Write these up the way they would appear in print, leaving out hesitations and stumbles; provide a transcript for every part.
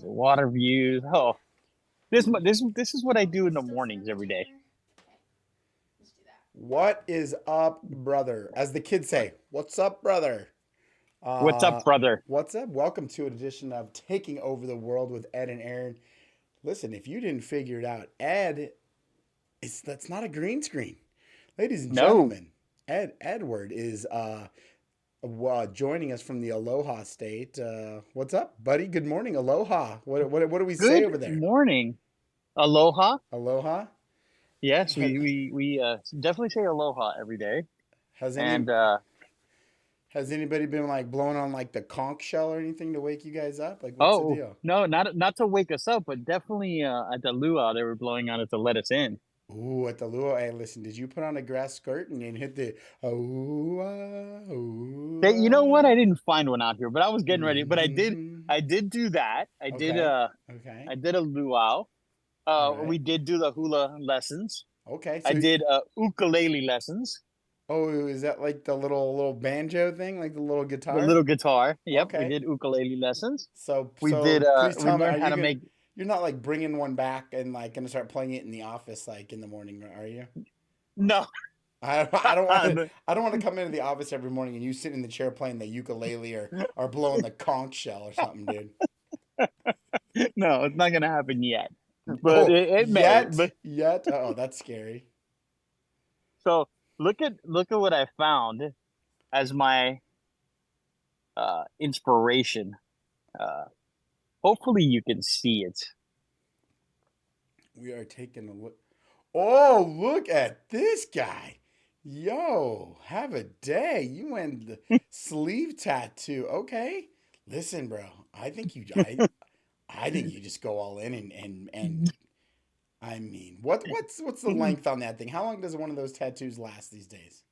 the water views. Oh, this is what I do in the mornings every day. What is up, brother? As the kids say, what's up, brother? What's up, Uh, brother? what's up? Welcome to an edition of Taking Over the World with Ed and Aaron. Listen, if you didn't figure it out, Ed, that's not a green screen. Ladies and No, gentlemen, Edward is joining us from the Aloha state. What's up, buddy? Good morning, Aloha. What do we say good over there? morning. Aloha. Aloha. Yes, Has, we definitely say aloha every day. has any And has anybody been like blowing on like the conch shell or anything to wake you guys up? Like, what's the oh deal? no, not to wake us up, but definitely at the luau they were blowing on it to let us in. Ooh, at the Lua. Hey, listen, did you put on a grass skirt and then hit the ooh, ah, ooh, They, you know what? I ah? didn't find one out here, but I was getting ready. But Mm-hmm. I did do that. Okay. Okay. I did a luau. All We right. did do the hula lessons. Okay. I So, did ukulele lessons. oh, is that like the little banjo thing, like the little The guitar? little guitar. Yep, we Okay. did ukulele lessons. So please We tell me, are learned how you to gonna? make You're not like bringing one back and like gonna start playing it in the office like in the morning, are you? no. I don't want to I don't want to come into the office every morning and you sit in the chair playing the ukulele or blowing the conch shell or something, dude. No, it's not gonna happen yet. But Oh, it may. But yet. Oh, that's scary. so look at what I found as my inspiration. Uh Hopefully you can see it. We are taking a look. Oh, look at this guy. Yo, have a day. You went the sleeve tattoo. Okay. Listen, bro. I think you just go all in and I mean, what's the length on that thing? How long does one of those tattoos last these days?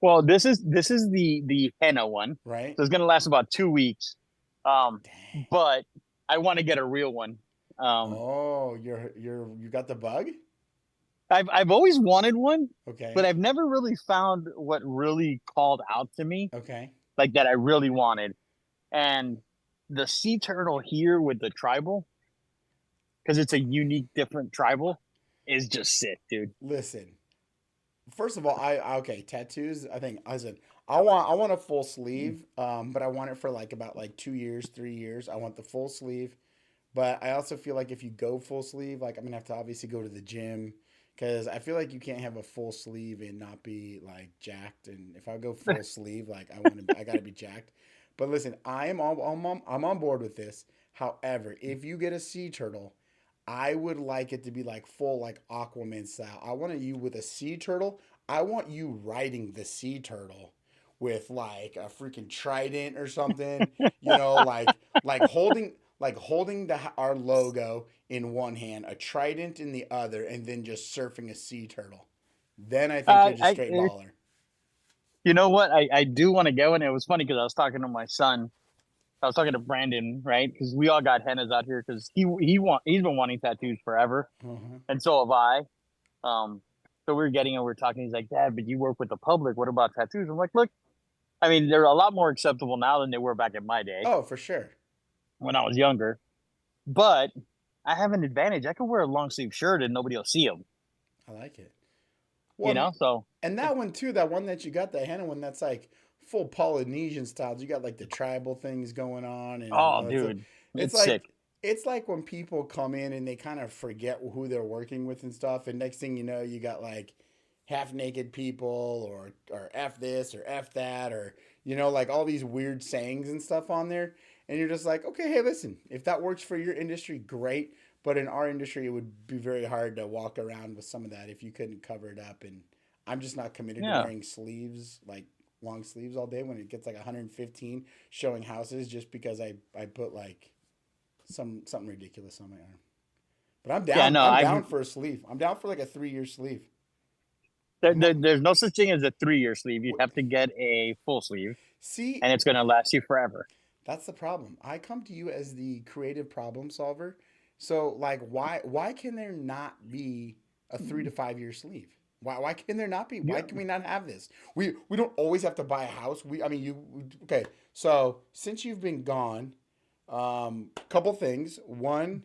Well, this is the henna one. Right? So it's gonna last about 2 weeks. Um, Dang. but I want to get a real one. Um, Oh, you got the bug? I've always wanted one, but Okay. I've never really found what really called out to me, Okay. like that I really wanted. And the sea turtle here with the tribal, because it's a unique, different tribal, is just sick, dude. Listen. First of all, okay, tattoos. I think I said I want a full sleeve, but I want it for like about like 2 years, 3 years. I want the full sleeve, but I also feel like if you go full sleeve, like I'm gonna have to obviously go to the gym because I feel like you can't have a full sleeve and not be like jacked. And if I go full sleeve, like I gotta be jacked. But listen, I'm on board with this. However, if you get a sea turtle, I would like it to be like full like Aquaman style. I want you with a sea turtle. I want you riding the sea turtle with like a freaking trident or something. You know, like holding our logo in one hand, a trident in the other, and then just surfing a sea turtle. Then I think you're just straight I baller. you know what? I do want to go, and it was funny because I was talking to my son. I was talking to Brandon, right? Because we all got hennas out here because he's been wanting tattoos forever, Uh-huh. and so have I. Um, so we were getting and we are talking. He's like, "Dad, but you work with the public. What about tattoos?" I'm like, "Look, I mean, they're a lot more acceptable now than they were back in my day Oh, for sure. when I was younger. But I have an advantage. I can wear a long sleeve shirt and nobody will see them. I like it. You Well, know, so and that one too, that one that you got, the henna one, that's like full Polynesian styles. You got like the tribal things going on, and oh, dude, it's it's sick. like it's like when people come in and they kind of forget who they're working with and stuff, and next thing you know, you got like half naked people or f this or f that or like all these weird sayings and stuff on there, and you're just like, okay, hey, listen, if that works for your industry, great. But in our industry, it would be very hard to walk around with some of that if you couldn't cover it up. And I'm just not committed to Yeah, wearing sleeves, like long sleeves all day when it gets like 115 showing houses just because I put like something ridiculous on my arm. But I'm yeah. down. No, I'm I down for a sleeve. I'm down for like a 3 year sleeve. there's no such thing as a 3 year sleeve. You have to get a full sleeve, See, and it's gonna last you forever. that's the problem. I come to you as the creative problem solver. So like why can there not be a 3 to 5 year sleeve? Why can there not be? Why Yeah. can we not have this? We don't always have to buy a house. We I mean you okay. So since you've been gone, Couple things. One,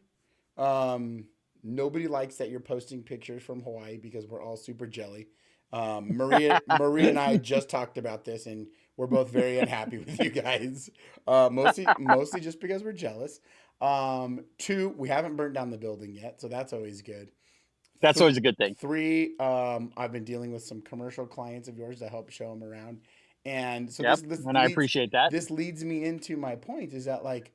um, nobody likes that you're posting pictures from Hawaii because we're all super jelly. Maria and I just talked about this, and we're both very unhappy with you guys. Mostly just because we're jealous. Two, we haven't burnt down the building yet, so that's always good. That's always a good thing. Three, I've been dealing with some commercial clients of yours to help show them around, and so Yep, and I appreciate that. this leads me into my point is that like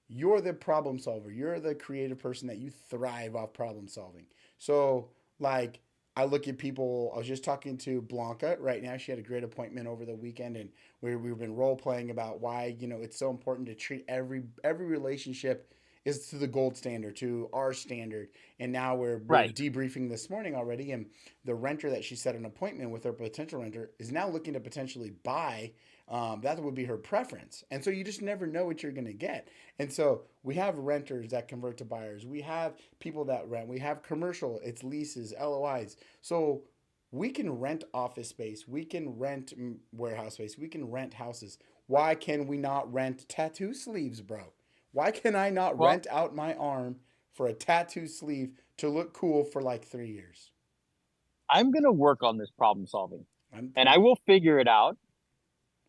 you're the problem solver. You're the creative person that you thrive off problem solving. So, like, I look at people. I was just talking to Blanca right now. She had a great appointment over the weekend, and we've been role playing about why it's so important to treat every relationship is to the gold standard, to our standard. And now we're Right. debriefing this morning already, and the renter that she set an appointment with, her potential renter, is now looking to potentially buy. That would be her preference, and so you just never know what you're going to get. And so we have renters that convert to buyers. We have people that rent. We have commercial, it's leases, LOIs. So we can rent office space. We can rent warehouse space. We can rent houses. Why can we not rent tattoo sleeves, bro? Why can I not Well, rent out my arm for a tattoo sleeve to look cool for like 3 years? I'm gonna work on this problem solving, I'm, and I'm I will figure it out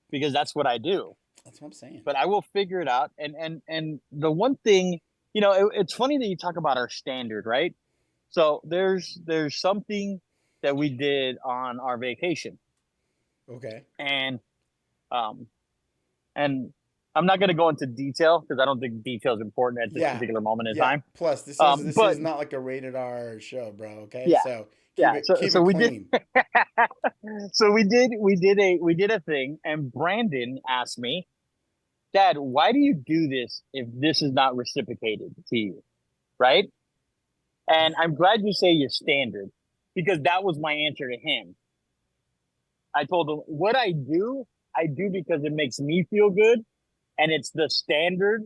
because that's what I do. that's what I'm saying. But I will figure it out. And the one thing, it's funny that you talk about our standard, right? So there's something that we did on our vacation, Okay. and um and I'm not going to go into detail because I don't think detail is important at this Yeah. particular moment in Yeah. time. Plus, this is But not like a rated R show, bro. Okay, yeah, so yeah. So keep so it we did. clean. So we did a thing, and Brandon asked me, Dad, why do you do this if this is not reciprocated to you, right? And I'm glad you say your standard because that was my answer to him. I told him what I do because it makes me feel good and it's the standard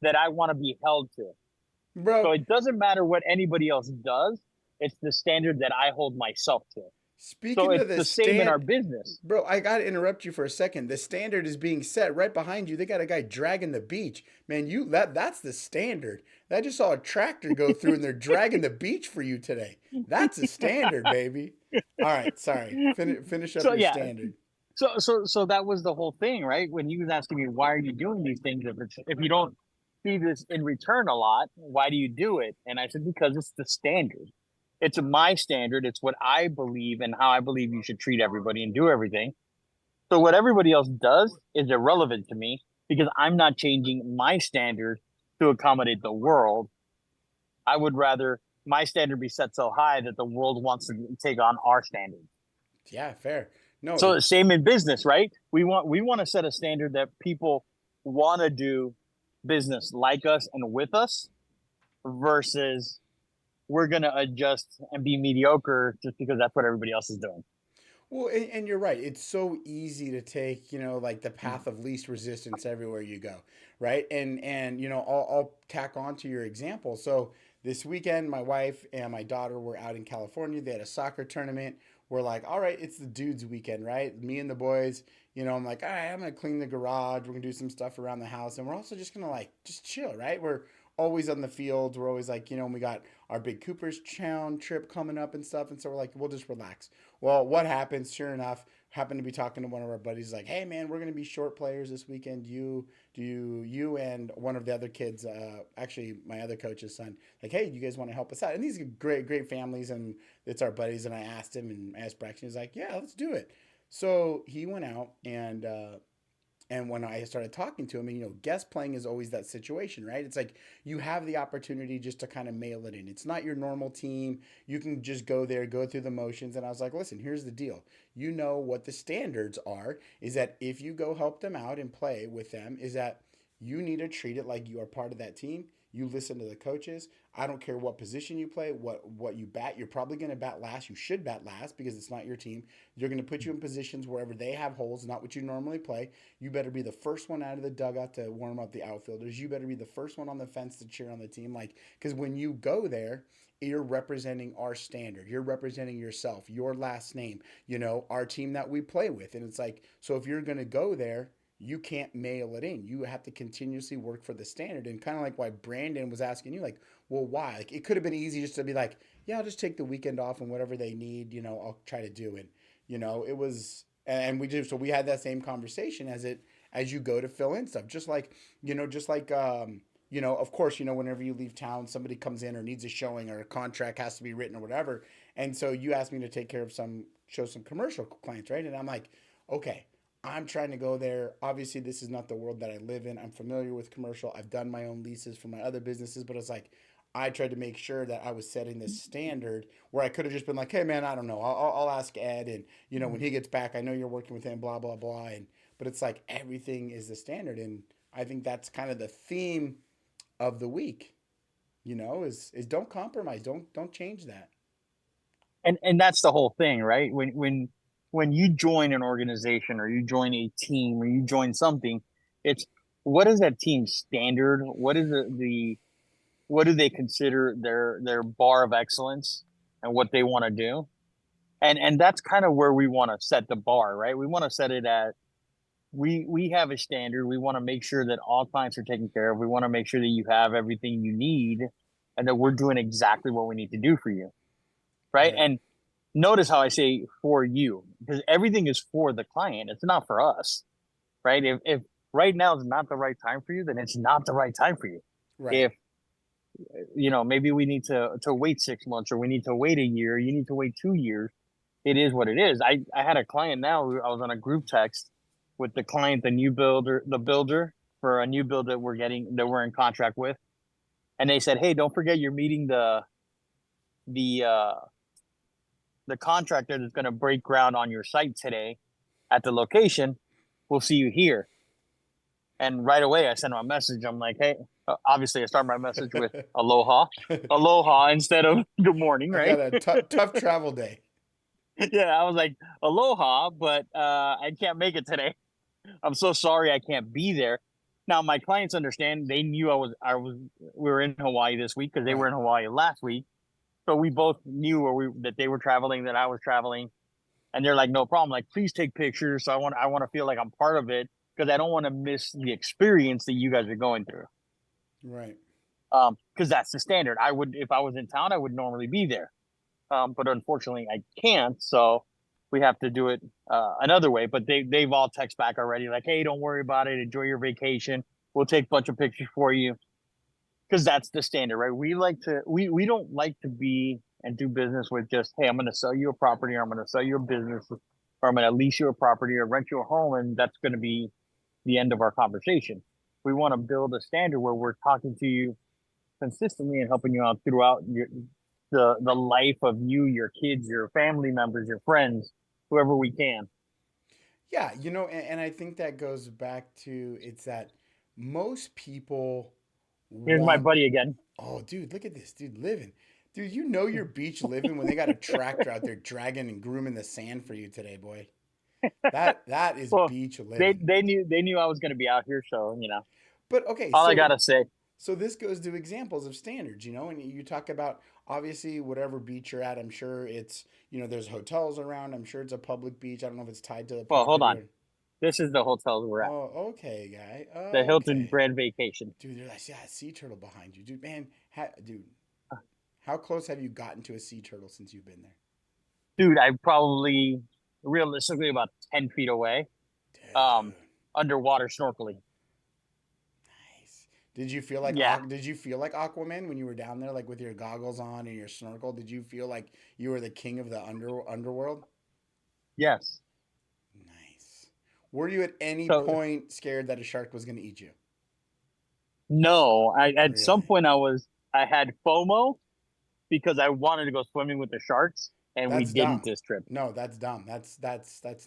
that I want to be held to. So Bro, it doesn't matter what anybody else does, it's the standard that I hold myself to. So speaking it's of the the same in stand, our business. bro, I gotta interrupt you for a second. The standard is being set right behind you. They got a guy dragging the beach. Man, that's the standard. I just saw a tractor go through and they're dragging the beach for you today. That's a standard, baby. All right, sorry. Finish up So your yeah, standard. so that was the whole thing, right? When he was asking me why are you doing these things if you don't see this in return a lot, why do you do it? And I said because it's the standard. It's my standard. It's what I believe and how I believe you should treat everybody and do everything. So what everybody else does is irrelevant to me because I'm not changing my standard to accommodate the world. I would rather my standard be set so high that the world wants to take on our standard. Yeah, fair. No, So it same in business, right? We want to set a standard that people want to do business like us and with us versus we're going to adjust and be mediocre just because that's what everybody else is doing. well, and you're right. It's so easy to take, like the path of least resistance everywhere you go, right? And I'll tack on to your example. So this weekend, my wife and my daughter were out in California. They had a soccer tournament. We're like, all right, it's the dudes' weekend, right? Me and the boys. I'm like, all right, I'm gonna clean the garage. We're gonna do some stuff around the house, and we're also just gonna like just chill, right? We're always on the fields. We're always like, we got our big Cooper's Town trip coming up and stuff, and so we're like, we'll just relax. Well, what happens? Sure enough, happened to be talking to one of our buddies. Like, hey man, we're gonna be short players this weekend. You and one of the other kids, actually my other coach's son. Like, hey, you guys want to help us out? And these are great families, and it's our buddies. And I asked him and asked Braxton. He's like, yeah, let's do it. So he went out and when I started talking to him, and guest playing is always that situation, right? It's like you have the opportunity just to kind of mail it in. It's not your normal team. You can just go there, go through the motions. And I was like, listen, here's the deal. You know what the standards are is that if you go help them out and play with them, is that you need to treat it like you are part of that team. You listen to the coaches. I don't care what position you play, what you bat. You're probably going to bat last. You should bat last because it's not your team. They're going to put you in positions wherever they have holes, not what you normally play. You better be the first one out of the dugout to warm up the outfielders. You better be the first one on the fence to cheer on the team. Like, because when you go there, you're representing our standard. You're representing yourself, your last name, our team that we play with. And it's like, so if you're going to go there, you can't mail it in. You have to continuously work for the standard. And kind of like why Brandon was asking you, like, well, why? Like, it could have been easy just to be like, yeah, I'll just take the weekend off and whatever they need, I'll try to do it. It was, and we just, so we had that same conversation as you go to fill in stuff. Of course, whenever you leave town, somebody comes in or needs a showing or a contract has to be written or whatever. And so you asked me to take care of show some commercial clients, right? And I'm like, okay, I'm trying to go there. Obviously, this is not the world that I live in. I'm familiar with commercial. I've done my own leases for my other businesses, but it's like I tried to make sure that I was setting this standard where I could have just been like, "Hey, man, I don't know. I'll ask Ed, and when he gets back, I know you're working with him. Blah blah blah." And but it's like everything is the standard, and I think that's kind of the theme of the week. Is don't compromise. Don't change that. And that's the whole thing, right? When you join an organization or you join a team or you join something, it's what is that team's standard? What is what do they consider their bar of excellence and what they want to do? And that's kind of where we want to set the bar, right? We want to set it at we have a standard. We want to make sure that all clients are taken care of. We want to make sure that you have everything you need and that we're doing exactly what we need to do for you, right? Right. And notice how I say for you, because everything is for the client. It's not for us, right? If right now is not the right time for you, then it's not the right time for you. Right. If maybe we need to wait 6 months or we need to wait a year, you need to wait 2 years. It is what it is. I had a client now. I was on a group text with the client, the builder for a new build that we're in contract with, and they said, "Hey, don't forget you're meeting the uh, the contractor that's going to break ground on your site today at the location. We'll see you here." And right away, I sent him a message. I'm like, "Hey," obviously, I start my message with "Aloha, aloha" instead of "Good morning," I got right? a tough travel day. Yeah, I was like, "Aloha," but I can't make it today. I'm so sorry I can't be there. Now my clients understand. They knew we were in Hawaii this week because they were Right. in Hawaii last week. So we both knew that they were traveling, that I was traveling, and they're like, no problem. Like, please take pictures. So I want to feel like I'm part of it because I don't want to miss the experience that you guys are going through. Right. Because that's the standard. I would if I was in town, I would normally be there. But unfortunately, I can't. So we have to do it another way. But they've all text back already, like, "Hey, don't worry about it. Enjoy your vacation. We'll take a bunch of pictures for you." Because that's the standard, right? We don't like to be and do business with just, "Hey, I'm going to sell you a property, or I'm going to sell you a business, or I'm going to lease you a property, or rent you a home, and that's going to be the end of our conversation." We want to build a standard where we're talking to you consistently and helping you out throughout the life of you, your kids, your family members, your friends, whoever we can. Yeah, and I think that goes back to it's that most people Here's my want. buddy again. Oh, dude, look at this dude living. Dude, your beach living when they got a tractor out there dragging and grooming the sand for you today, boy. That is Well, beach they living. they knew they knew I was going to be out here, so But okay, all I so gotta say. so this goes to examples of standards, and you talk about obviously whatever beach you're at. I'm sure it's there's hotels around. I'm sure it's a public beach. I don't know if it's tied to the Well, hold property on. or. This is the hotel we're at, Oh, okay, guy. the Hilton Okay. Grand Vacation. Dude, there's like, yeah, a sea turtle behind you, dude. Man, dude, how close have you gotten to a sea turtle since you've been there, Dude, I'm probably realistically about 10 feet away, um, dude? underwater snorkeling. Nice. Yeah. Did you feel like Aquaman when you were down there, like with your goggles on and your snorkel? Did you feel like you were the king of the underworld? Yes. Nice. Were you at any So point scared that a shark was going to eat you? no, I at some Really? point I had FOMO because I wanted to go swimming with the sharks, and we That's didn't dumb. this trip. No, that's dumb. That's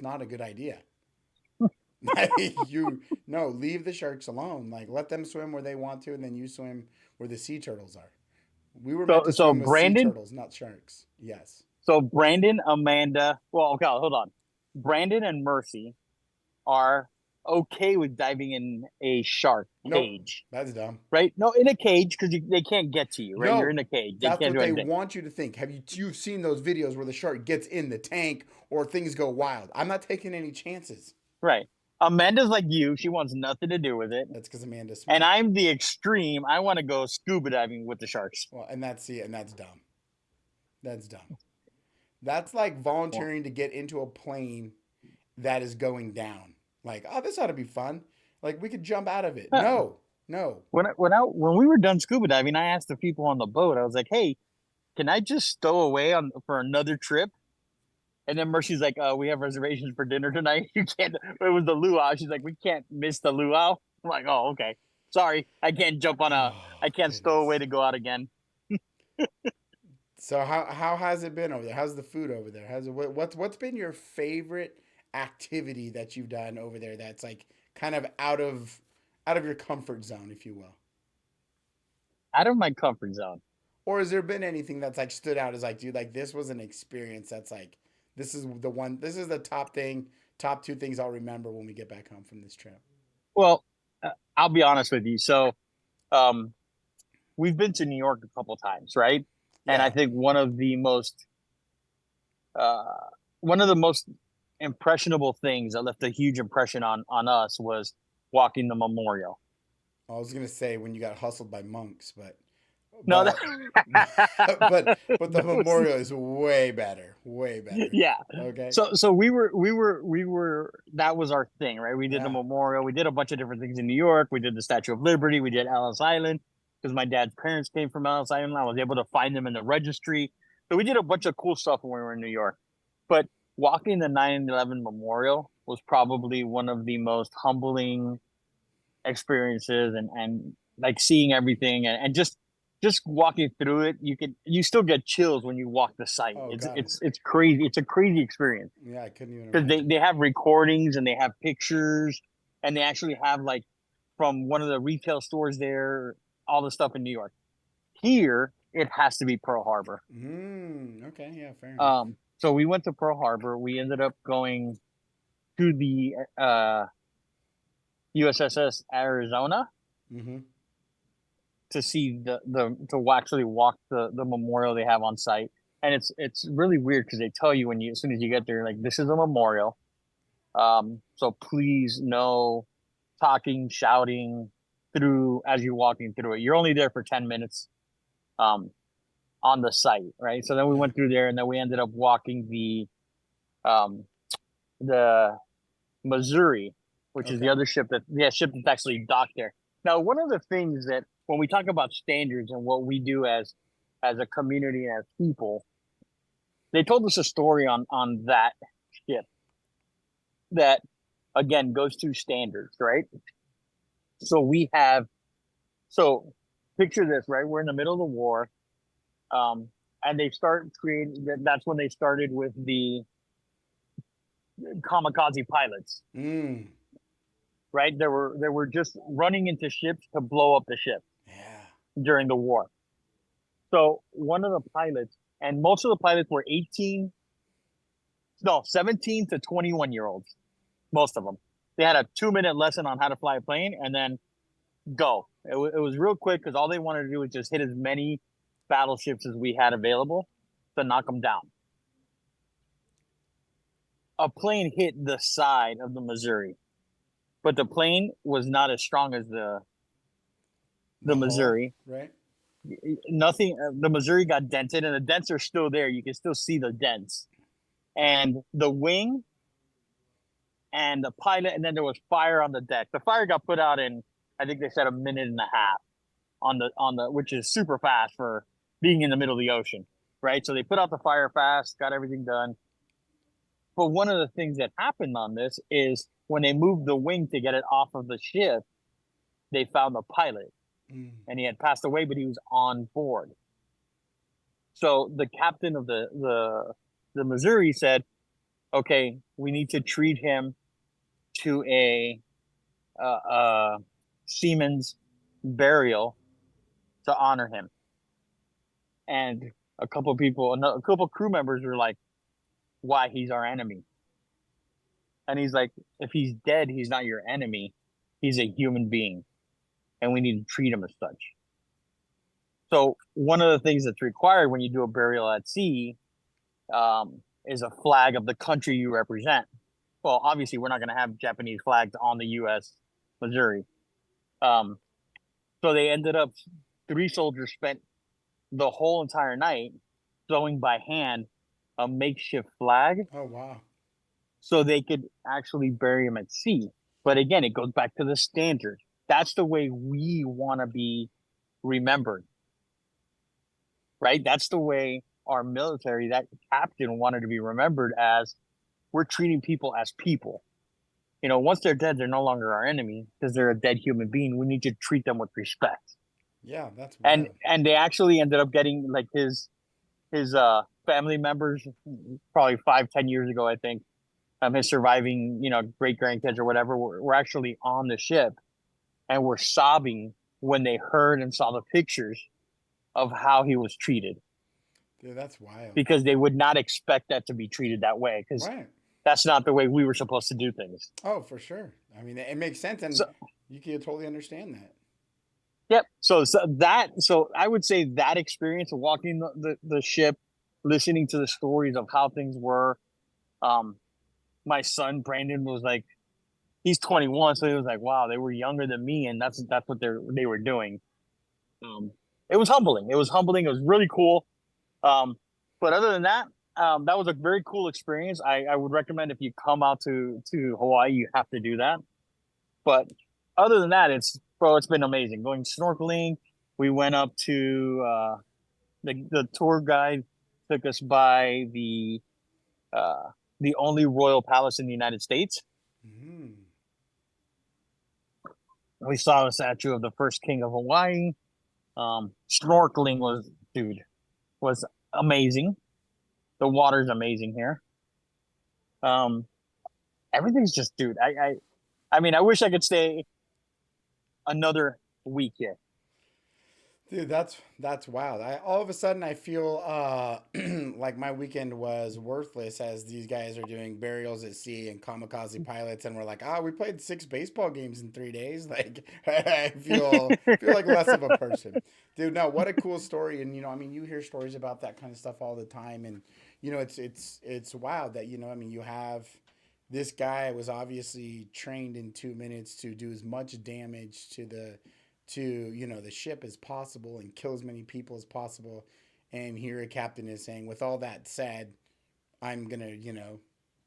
not a good idea. you no, leave the sharks alone. Like let them swim where they want to, and then you swim where the sea turtles are. We were meant So to so swim with sea Brandon, turtles, not sharks. Yes. so Brandon, Amanda. Well, okay, hold on. Brandon and Mercy are okay with diving in a shark Nope. cage, That's dumb. right? No, in a cage because they can't get to you, right? You're No, in a cage. They that's can't what do they anything, want you to think. You've seen those videos where the shark gets in the tank or things go wild? I'm not taking any chances. right? Amanda's like you. She wants nothing to do with it. That's because Amanda's And smart. I'm the extreme. I want to go scuba diving with the sharks. Well, and that's dumb. That's dumb. That's like Well, volunteering to get into a plane that is going down. Like, oh, this ought to be fun. Like we could jump out of it. No, no. when we were done scuba diving, I asked the people on the boat. I was like, "Hey, can I just stow away on for another trip?" And then Mercy's like, "We have reservations for dinner tonight. You can't." It was the luau. She's like, "We can't miss the luau." I'm like, "Oh, okay. Sorry, I can't jump on a. Oh I can't stow away goodness. to go out again." So how has it been over there? How's the food over there? How's it, what's been your favorite activity that you've done over there that's like kind of out of your comfort zone, if you will? Out of my comfort zone. Or has there been anything that's like stood out as like, dude, like this was an experience that's like this is the top thing, top two things I'll remember when we get back home from this trip. Well, I'll be honest with you. So, um, we've been to New York a couple times, right? And I Yeah. think uh, one of the most impressionable things that left a huge impression on us was walking the memorial. I was gonna say when you got hustled by monks, No, but but the those, memorial is way better, way better. yeah. Okay. So we were that was our thing, right? We did the Yeah. memorial. We did a bunch of different things in New York. We did the Statue of Liberty. We did Ellis Island because my dad's parents came from Ellis Island. I was able to find them in the registry. So we did a bunch of cool stuff when we were in New York. But walking the 9/11 memorial was probably one of the most humbling experiences, and like seeing everything, and just walking through it, you still get chills when you walk the site. Oh it's God. it's it's crazy. It's a crazy experience Yeah, I couldn't even because they imagine. they have recordings and they have pictures, and they actually have like from one of the retail stores there, all the stuff in New York. Here it has to be Pearl Harbor. Okay. Yeah. Fair enough. So we went to Pearl Harbor. We ended up going to the USS Arizona Mm-hmm. to see the to actually walk the memorial they have on site. And it's really weird because they tell you when you as soon as you get there, like this is a memorial. So please no talking, shouting through as you're walking through it. You're only there for 10 minutes um on the site, right? So then we Yeah. went through there and then we ended up walking um the Missouri, which is the Okay. other ship that's actually docked there. Now, one of the things that when we talk about standards and what we do as a community and as people, they told us a story on that ship that again goes to standards, right? So we have so picture this, right? We're in the middle of the war, um, and they start creating. That's when they started with the kamikaze pilots, Mm. right? They were just running into ships to blow up the ship Yeah. during the war. So one of the pilots, and most of the pilots were 18, no, 17 to 21 year olds, most of them. They had a 2 minute lesson on how to fly a plane and then go. It was real quick because all they wanted to do was just hit as many battleships as we had available to knock them down. A plane hit the side of the Missouri, but the plane was not as strong as the The hull, Missouri. right? Nothing. The Missouri got dented, and the dents are still there. You can still see the dents, and the wing and the pilot, and then there was fire on the deck. The fire got put out in, I think they said, a minute and a half on the which is super fast for being in the middle of the ocean, right? So they put out the fire fast, got everything done. But one of the things that happened on this is when they moved the wing to get it off of the ship, they found the pilot, Mm. and he had passed away, but he was on board. So the captain of the Missouri said, "Okay, we need to treat him to a seaman's burial to honor him." And a couple crew members were like, "Why? He's our enemy." And he's like, "If he's dead, he's not your enemy. He's a human being, and we need to treat him as such." So one of the things that's required when you do a burial at sea is a flag of the country you represent. well, obviously we're not going to have Japanese flags on the U.S. Missouri. Um, so they ended up 3 soldiers spent the whole entire night sewing by hand a makeshift flag Oh wow. so they could actually bury him at sea. But again, it goes back to the standard. That's the way we want to be remembered, right? That's the way our military, that captain wanted to be remembered as we're treating people as people. Once they're dead, they're no longer our enemy because they're a dead human being. We need to treat them with respect. Yeah, that's And wild. and they actually ended up getting like his family members probably 5-10 years ago, I think. His surviving, great grandkids or whatever were actually on the ship and were sobbing when they heard and saw the pictures of how he was treated Dude, that's wild. because they would not expect that to be treated that way because Right. that's not the way we were supposed to do things. Oh, for sure. I mean, it makes sense, and So, you can totally understand that. yep. So I would say that experience of walking the ship, listening to the stories of how things were. Um, my son Brandon was like, he's 21, so he was like, wow, they were younger than me, and that's what they were doing. Um, it was humbling. It was humbling. It was really cool. Um, but other than that, that was a very cool experience. I would recommend if you come out to Hawaii, you have to do that. But other than that, it's been amazing. Going snorkeling, we went up to the tour guide took us by uh, the only royal palace in the United States. Mm. We saw a statue of the first king of Hawaii. Snorkeling was amazing. The water's amazing here. Um, everything's just, dude. I mean, I wish I could stay another week here. Dude, that's wild. All of a sudden I feel like my weekend was worthless as these guys are doing burials at sea and kamikaze pilots, and we're like, we played 6 baseball games in 3 days. Like I feel like less of a person, dude. No, what a cool story, and I mean, you hear stories about that kind of stuff all the time, and it's wild that I mean, you have this guy was obviously trained in 2 minutes to do as much damage to the ship as possible and kill as many people as possible. And here a captain is saying, with all that said, I'm gonna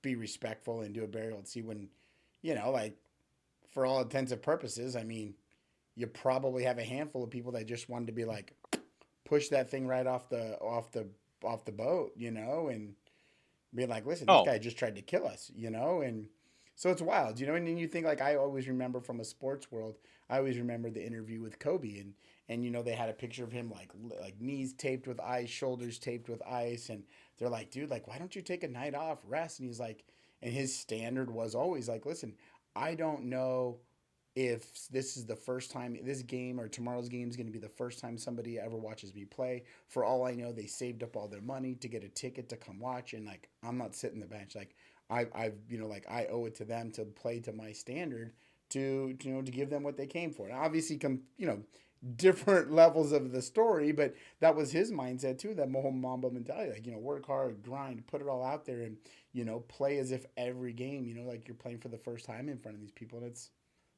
be respectful and do a burial at sea when like for all intents and purposes, I mean, you probably have a handful of people that just wanted to be like push that thing right off the boat, and be like, listen, this Oh, guy just tried to kill us, and so it's wild, and then you think like I always remember from a sports world, I always remember the interview with Kobe, and they had a picture of him like knees taped with ice, shoulders taped with ice, and they're like, dude, like why don't you take a night off, rest? And he's like, and his standard was always like, listen, I don't know if this is the first time this game or tomorrow's game is going to be the first time somebody ever watches me play. For all I know, they saved up all their money to get a ticket to come watch, and like I'm not sitting the bench. Like I've like I owe it to them to play to my standard to to give them what they came for. And obviously, different levels of the story, but that was his mindset too. That whole Mamba mentality, like work hard, grind, put it all out there, and play as if every game, like you're playing for the first time in front of these people, and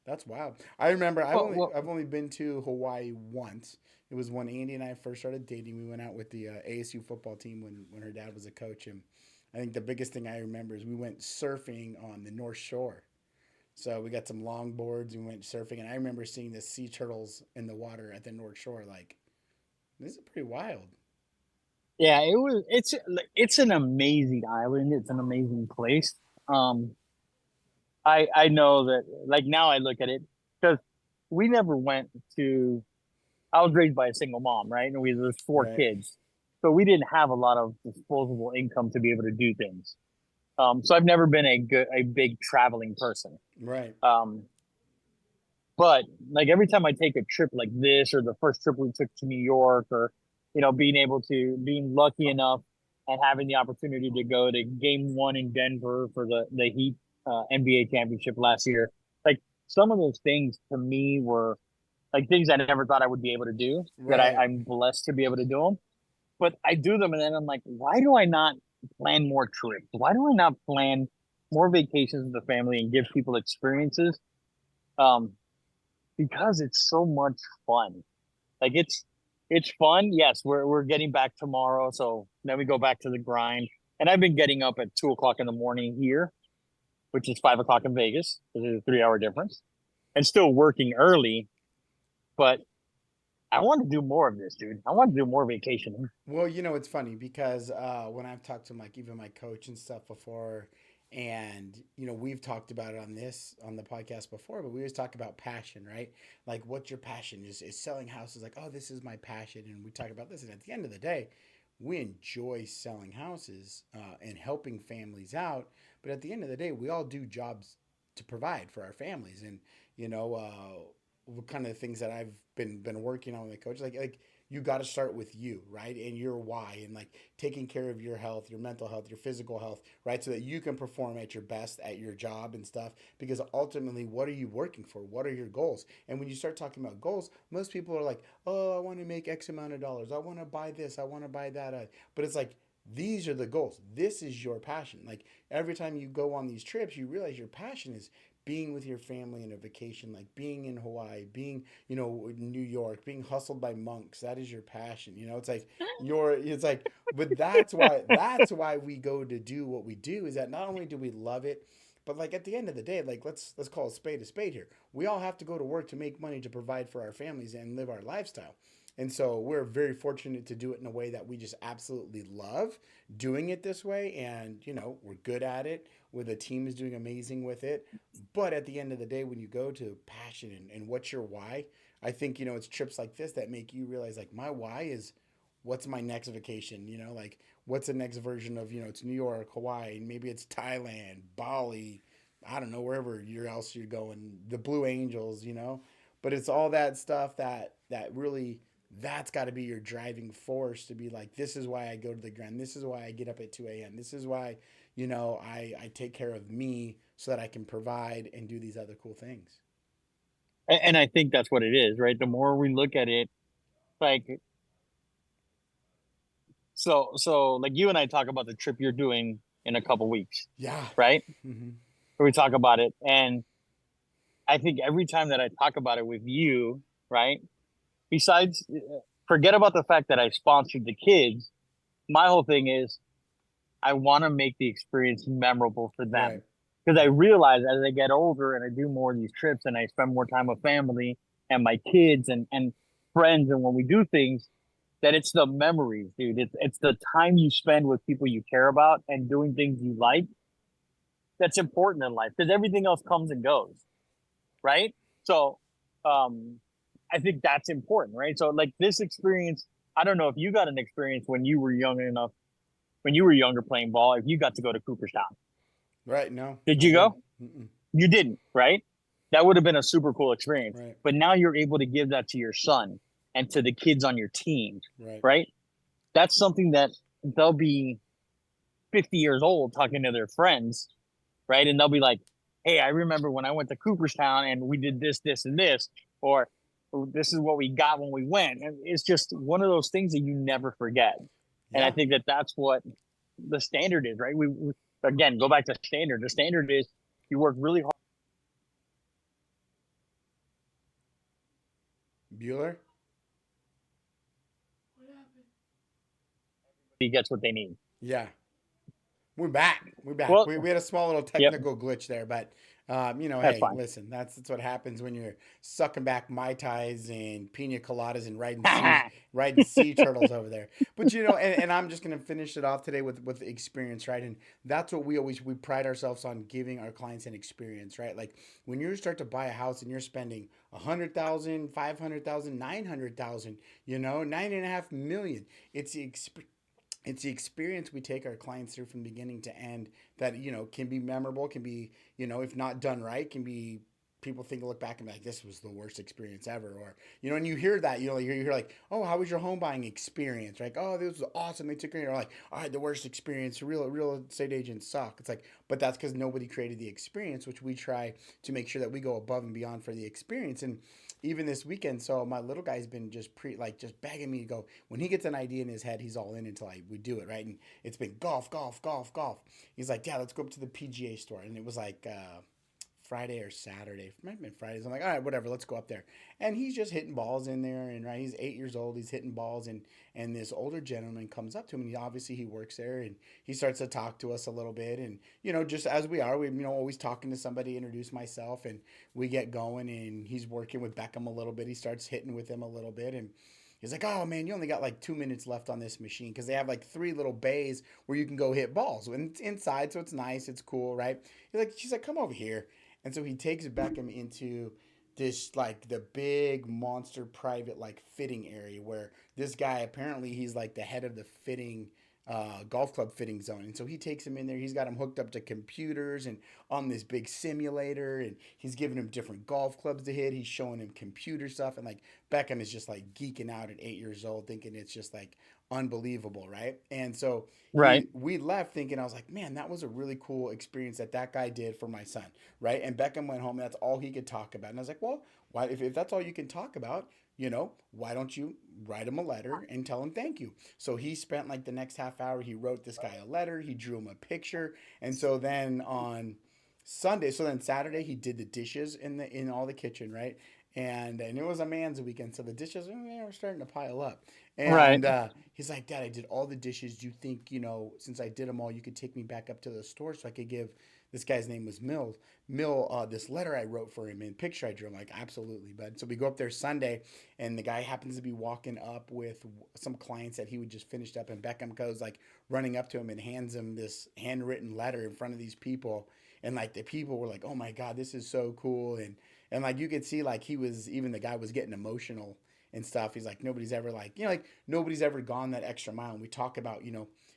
that's wild. I remember well, I've only been to Hawaii once. It was when Andy and I first started dating. We went out with the ASU football team when her dad was a coach, and I think the biggest thing I remember is we went surfing on the North Shore. So we got some longboards and we went surfing, and I remember seeing the sea turtles in the water at the North Shore. Like this is pretty wild. yeah, it's an amazing island. It's an amazing place. Um, I know that like now I look at it because we never went to. I was raised by a single mom, right? And there's four Right, kids, so we didn't have a lot of disposable income to be able to do things. So I've never been a big traveling person. right, Um, but like every time I take a trip like this, or the first trip we took to New York, or being lucky enough and having the opportunity to go to Game One in Denver for the Heat NBA championship last year, like some of those things to me were like things I never thought I would be able to do. That right. I'm blessed to be able to do them, but I do them, and then I'm like, why do I not plan more trips? Why do I not plan? more vacations with the family and give people experiences. Um, because it's so much fun. Like it's fun. Yes, we're getting back tomorrow, so then we go back to the grind. And I've been getting up at 2 o'clock in the morning here, which is 5 o'clock in Vegas. So there's a 3 hour difference, and still working early. But I want to do more of this, dude. I want to do more vacationing. Well, it's funny because when I've talked to like even my coach and stuff before, and we've talked about it on the podcast before, but we always talk about passion, right? Like, what's your passion? Is selling houses? Like, oh, this is my passion, and we talk about this. And at the end of the day, we enjoy selling houses and helping families out. But at the end of the day, we all do jobs to provide for our families, and you know, what kind of things that I've been working on with my coach, like you got to start with you, right? And your why, and like taking care of your health, your mental health, your physical health, right? So that you can perform at your best at your job and stuff. Because ultimately, what are you working for? What are your goals? And when you start talking about goals, most people are like, oh, I want to make X amount of dollars. I want to buy this. I want to buy that. But it's like, these are the goals. This is your passion. Like every time you go on these trips, you realize your passion is being with your family in a vacation, like being in Hawaii, being, in New York, being hustled by monks. That is your passion. It's like, but that's why we go to do what we do, is that not only do we love it, but like at the end of the day, like let's call a spade here. We all have to go to work to make money to provide for our families and live our lifestyle. And so we're very fortunate to do it in a way that we just absolutely love doing it this way. And, we're good at it. Where the team is doing amazing with it. But at the end of the day, when you go to passion and what's your why, I think, it's trips like this that make you realize, like, my why is what's my next vacation? Like, what's the next version of, it's New York, Hawaii, maybe it's Thailand, Bali, I don't know, wherever else you're going, the Blue Angels. But it's all that stuff that really, that's got to be your driving force to be like, this is why I go to the grind. This is why I get up at 2 a.m. This is why, I take care of me so that I can provide and do these other cool things. And I think that's what it is, right? The more we look at it, like so like you and I talk about the trip you're doing in a couple weeks, Yeah. right? Hmm. We talk about it, and I think every time that I talk about it with you, right? Besides, forget about the fact that I sponsored the kids. My whole thing is I want to make the experience memorable for Right. them. Because I realize as I get older and I do more of these trips and I spend more time with family and my kids and friends, and when we do things, that it's the memories, dude. It's the time you spend with people you care about and doing things you like that's important in life, because everything else comes and goes, right? So um I think that's important, right? So like this experience, I don't know if you got an experience when you were young enough, when you were younger playing ball, if you got to go to Cooperstown. Right. No, Did I you didn't. go? Mm-mm. You didn't, right? That would have been a super cool experience. Right. But now you're able to give that to your son and to the kids on your team, Right. right? That's something that they'll be 50 years old talking to their friends, right? And they'll be like, hey, I remember when I went to Cooperstown and we did this, this, and this, or this is what we got when we went. And it's just one of those things that you never forget. And I Yeah. think that that's what the standard is, right? We again go back to standard. The standard is you work really hard, Bueller. he gets what they need. Yeah. We're back. We're back. Well, We had a small little yep, technical glitch there, but that's hey, fine. listen, that's what happens when you're sucking back mai tais and pina coladas and riding sea turtles over there. But and I'm just gonna finish it off today with experience, right? And that's what we pride ourselves on, giving our clients an experience, right? Like when you start to buy a house and you're spending 100,000, 500,000, 900,000, 9.5 million, it's the experience. It's the experience we take our clients through from beginning to end that can be memorable, can be, if not done right, can be, people think, look back and be like, this was the worst experience ever. Or and you hear that, you hear like, oh, how was your home buying experience? Like, oh, this was awesome, they took care of you. Or like, all right, the worst experience, real estate agents suck. It's like, but that's because nobody created the experience, which we try to make sure that we go above and beyond for the experience. And even this weekend. So my little guy's been just just begging me to go. When he gets an idea in his head, he's all in until we do it, right? And it's been golf, golf, golf, golf. He's like, yeah, let's go up to the PGA store, and it was like Friday or Saturday. It might have been Fridays. I'm like, all right, whatever, let's go up there. And he's just hitting balls in there, and right, he's 8 years old. He's hitting balls, and this older gentleman comes up to him, and obviously he works there, and he starts to talk to us a little bit, and just as we are, we always talking to somebody, introduce myself, and we get going, and he's working with Beckham a little bit. He starts hitting with him a little bit, and he's like, "Oh man, you only got like 2 minutes left on this machine because they have like three little bays where you can go hit balls. And it's inside, so it's nice, it's cool, right?" She's like, "Come over here." And so he takes Beckham into this like the big monster private like fitting area where this guy apparently he's like the head of the fitting golf club fitting zone. And so he takes him in there. He's got him hooked up to computers and on this big simulator, and he's giving him different golf clubs to hit. He's showing him computer stuff, and like Beckham is just like geeking out at 8 years old, thinking it's just like unbelievable, right? And so Right. we left thinking, I was like, man, that was a really cool experience that guy did for my son, right? And Beckham went home, and that's all he could talk about. And I was like, well, why if that's all you can talk about, why don't you write him a letter and tell him thank you? So he spent like the next half hour, he wrote this guy a letter, he drew him a picture, and so then on Sunday, so then Saturday he did the dishes in all the kitchen, right? And it was a man's weekend, so the dishes were starting to pile up. Right. And he's like, "Dad, I did all the dishes. Do you think since I did them all, you could take me back up to the store so I could give this guy's name was Mill this letter I wrote for him and picture I drew?" I'm like, "Absolutely, bud." So we go up there Sunday, and the guy happens to be walking up with some clients that he would just finished up, and Beckham goes like running up to him and hands him this handwritten letter in front of these people, and like the people were like, "Oh my god, this is so cool," and like you could see like he was even the guy was getting emotional and stuff. He's like, nobody's ever like like nobody's ever gone that extra mile. And we talk about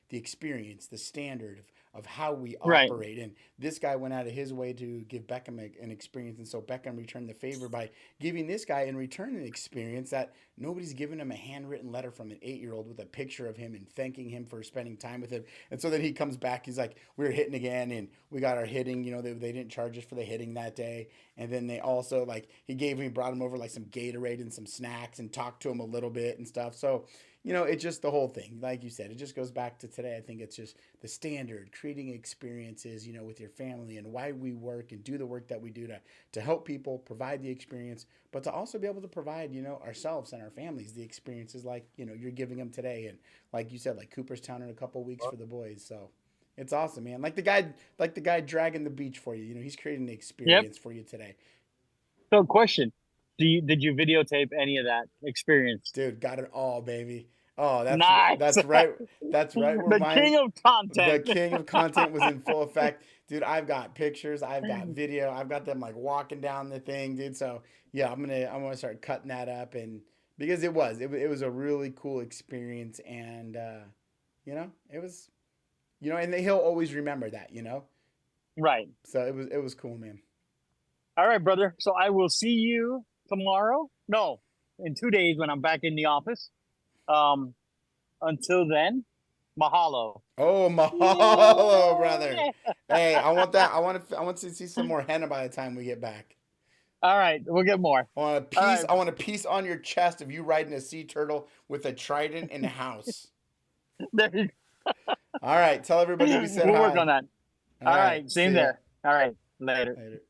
the experience, the standard of how we Right. operate. And this guy went out of his way to give Beckham an experience. And so Beckham returned the favor by giving this guy in return an experience that nobody's given him a handwritten letter from an 8 year old with a picture of him and thanking him for spending time with him. And so then he comes back. He's like, we were hitting again and we got our hitting. They didn't charge us for the hitting that day. And then they also like he brought him over like some Gatorade and some snacks and talked to him a little bit and stuff. So it's just the whole thing. Like you said, it just goes back to today. I think it's just the standard, creating experiences, with your family and why we work and do the work that we do to help people, provide the experience, but to also be able to provide, ourselves and our families the experiences like, you're giving them today. And like you said, like Cooperstown in a couple weeks for the boys. So it's awesome, man. Like the guy dragging the beach for you. He's creating the Yep. experience for you today. So, question: did you videotape any of that experience? Dude, got it all, baby. Oh, that's Nice. that's right. That's right where The mine king of the content. king of content was in full effect. Dude, I've got pictures, I've got video, I've got them like walking down the thing, dude. So yeah, I'm gonna start cutting that up and because it was a really cool experience and it was and he'll always remember that. Right. So it was cool, man. All right, brother. So I will see you tomorrow. No, in 2 days when I'm back in the office. Um, until then, mahalo. Oh, mahalo, brother. Yeah. Hey, I want that. I want to see some more henna by the time we get back. All right, we'll get more. I want a All piece. right, I want a piece on your chest of you riding a sea turtle with a trident in the house. there you All right. Tell everybody we go. said We'll work on hi. that. All All right. right, same See ya. there. All right, later. Later.